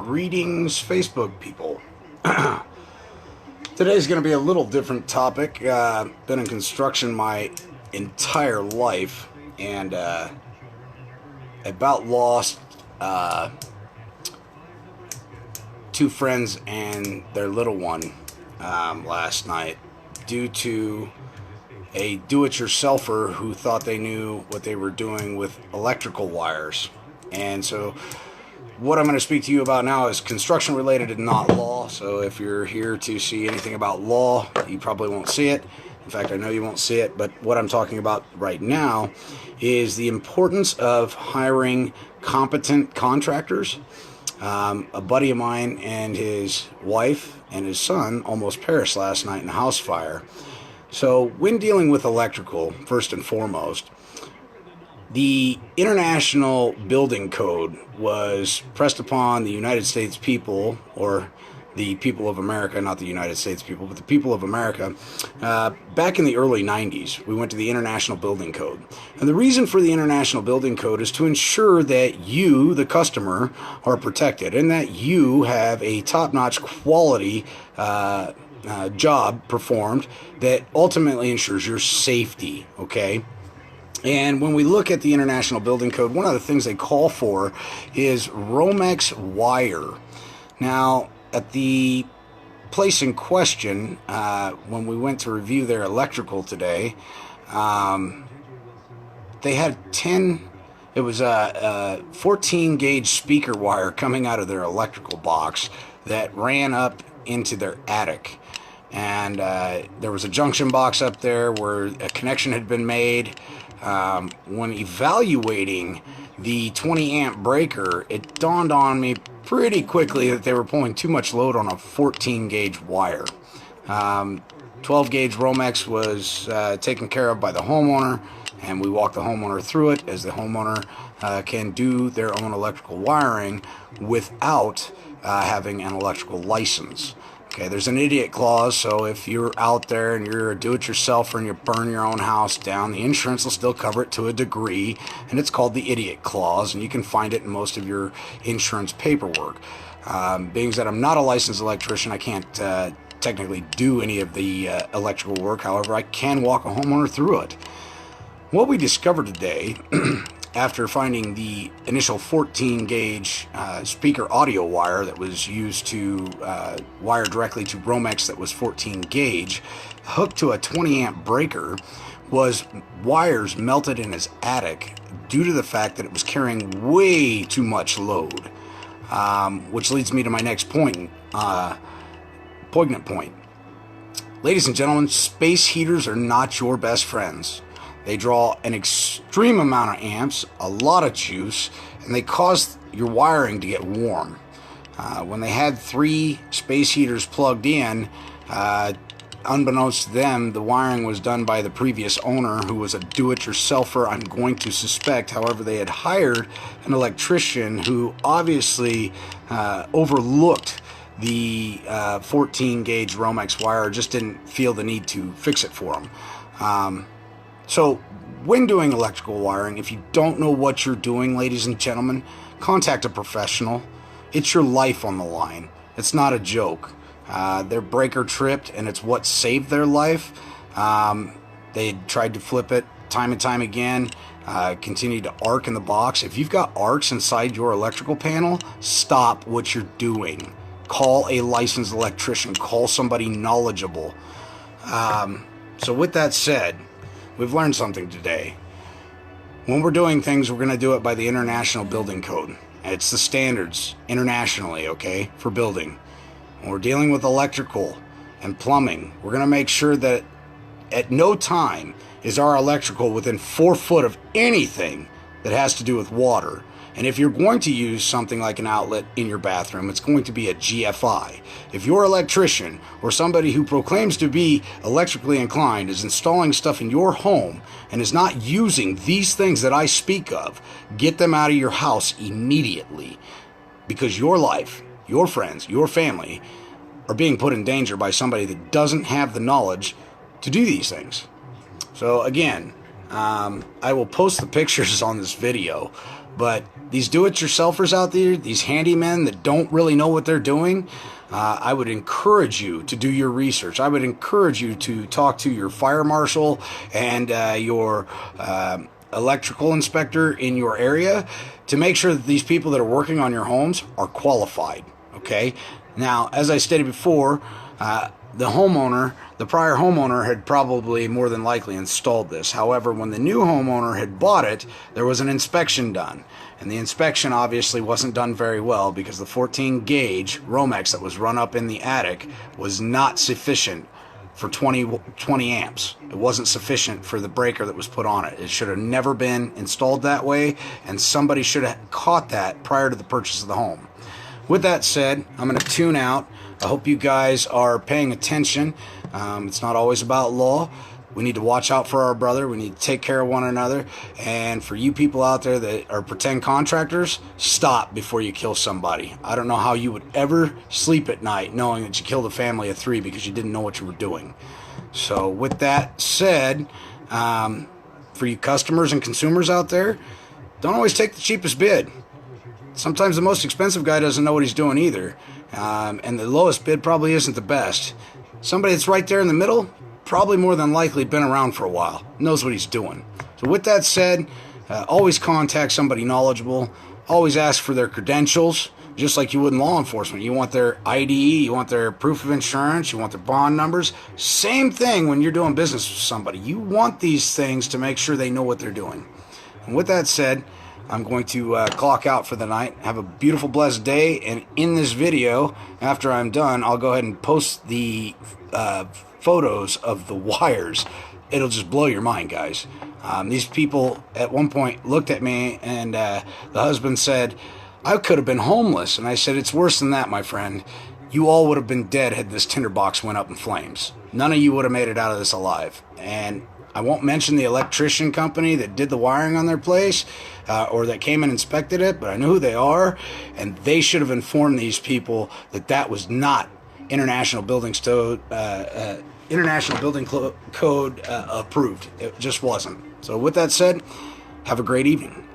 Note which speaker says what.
Speaker 1: Greetings, Facebook people. Today's going to be a little different topic. Been in construction my entire life, and about lost two friends and their little one last night due to a do-it-yourselfer who thought they knew what they were doing with electrical wires. And so what I'm going to speak to you about now is construction related and not law. So if you're here to see anything about law, you probably won't see it. In fact, I know you won't see it. But what I'm talking about right now is the importance of hiring competent contractors. A buddy of mine and his wife and his son almost perished last night in a house fire. So when dealing with electrical, first and foremost, the International Building Code was pressed upon the United States people, or the people of America, not the United States people, but the people of America, back in the early 90s. We went to the International Building Code. And the reason for the International Building Code is to ensure that you, the customer, are protected and that you have a top-notch quality job performed that ultimately ensures your safety, okay? And when we look at the International Building Code, one of the things they call for is Romex wire. Now, at the place in question, when we went to review their electrical today, they had 14 gauge speaker wire coming out of their electrical box that ran up into their attic. And there was a junction box up there where a connection had been made. When evaluating the 20 amp breaker, it dawned on me pretty quickly that they were pulling too much load on a 14 gauge wire. 12 gauge Romex was taken care of by the homeowner, and we walked the homeowner through it, as the homeowner can do their own electrical wiring without having an electrical license. Okay, there's an idiot clause, so if you're out there and you're a do-it-yourselfer and you burn your own house down, the insurance will still cover it to a degree, and it's called the idiot clause, and you can find it in most of your insurance paperwork. Being that I'm not a licensed electrician, I can't technically do any of the electrical work. However, I can walk a homeowner through it. What we discovered today, after finding the initial 14 gauge speaker audio wire that was used to wire directly to Romex that was 14 gauge, hooked to a 20 amp breaker, was wires melted in his attic due to the fact that it was carrying way too much load. Which leads me to my next point, poignant point. Ladies and gentlemen, space heaters are not your best friends. They draw an extreme amount of amps, a lot of juice, and they cause your wiring to get warm. When they had 3 space heaters plugged in, unbeknownst to them, the wiring was done by the previous owner, who was a do-it-yourselfer, I'm going to suspect. However, they had hired an electrician who obviously overlooked the 14 gauge Romex wire, just didn't feel the need to fix it for them. So when doing electrical wiring, if you don't know what you're doing, ladies and gentlemen, contact a professional. It's your life on the line. It's not a joke. Their breaker tripped, and it's what saved their life. They tried to flip it time and time again, continued to arc in the box. If you've got arcs inside your electrical panel, stop what you're doing. Call a licensed electrician. Call somebody knowledgeable. So with that said, we've learned something today. When we're doing things, we're going to do it by the International Building Code. It's the standards internationally, okay, for building. When we're dealing with electrical and plumbing, we're going to make sure that at no time is our electrical within 4 foot of anything that has to do with water. And if you're going to use something like an outlet in your bathroom, it's going to be a GFI. If your electrician or somebody who proclaims to be electrically inclined is installing stuff in your home and is not using these things that I speak of, get them out of your house immediately, because your life, your friends, your family are being put in danger by somebody that doesn't have the knowledge to do these things. So again, I will post the pictures on this video, But these do-it-yourselfers out there, these handymen that don't really know what they're doing, I would encourage you to do your research. I would encourage you to talk to your fire marshal and your electrical inspector in your area to make sure that these people that are working on your homes are qualified. Okay? Now, as I stated before, the prior homeowner had probably more than likely installed this. However, when the new homeowner had bought it, there was an inspection done. And the inspection obviously wasn't done very well because the 14 gauge Romex that was run up in the attic was not sufficient for 20 amps. It wasn't sufficient for the breaker that was put on it. It should have never been installed that way, and somebody should have caught that prior to the purchase of the home. With that said, I'm going to tune out. I hope you guys are paying attention. It's not always about law. We need to watch out for our brother. We need to take care of one another. And for you people out there that are pretend contractors, stop before you kill somebody. I don't know how you would ever sleep at night knowing that you killed a family of 3 because you didn't know what you were doing. So with that said, for you customers and consumers out there, don't always take the cheapest bid. Sometimes the most expensive guy doesn't know what he's doing either. And the lowest bid probably isn't the best. Somebody that's right there in the middle, probably more than likely been around for a while, knows what he's doing. So with that said, always contact somebody knowledgeable. Always ask for their credentials, just like you would in law enforcement. You want their ID, you want their proof of insurance, you want their bond numbers. Same thing when you're doing business with somebody. You want these things to make sure they know what they're doing. And with that said, I'm going to clock out for the night. Have a beautiful, blessed day. And in this video, after I'm done, I'll go ahead and post the photos of the wires. It'll just blow your mind, guys. These people at one point looked at me, and the husband said, I could have been homeless. And I said, it's worse than that, my friend. You all would have been dead had this tinderbox went up in flames. None of you would have made it out of this alive. And I won't mention the electrician company that did the wiring on their place or that came and inspected it, but I know who they are, and they should have informed these people that that was not International Building Code approved. It just wasn't. So with that said, have a great evening.